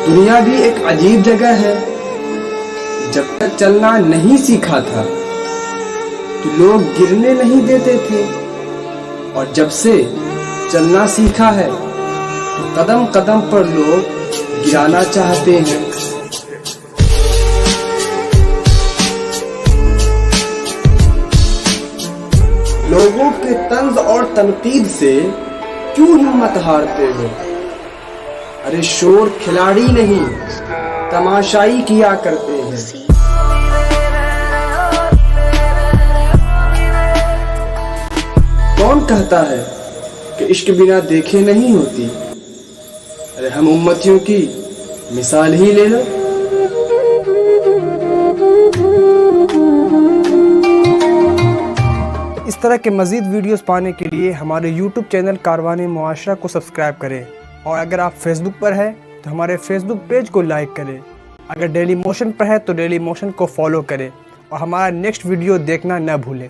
दुनिया भी एक अजीब जगह है। जब तक चलना नहीं सीखा था तो लोग गिरने नहीं देते थे, और जब से चलना सीखा है तो कदम कदम पर लोग गिराना चाहते हैं। लोगों के तंज और तनकीद से क्यों हिम्मत हारते हो? अरे शोर खिलाड़ी नहीं, तमाशाई किया करते हैं। कौन कहता है कि इश्क बिना देखे नहीं होती? अरे हम उम्मतियों की मिसाल ही ले लो। इस तरह के मज़ीद वीडियोस पाने के लिए हमारे YouTube चैनल कारवाने मुआशरा को सब्सक्राइब करें, और अगर आप फेसबुक पर हैं तो हमारे फेसबुक पेज को लाइक करें। अगर डेली मोशन पर है तो डेली मोशन को फॉलो करें, और हमारा नेक्स्ट वीडियो देखना न भूलें।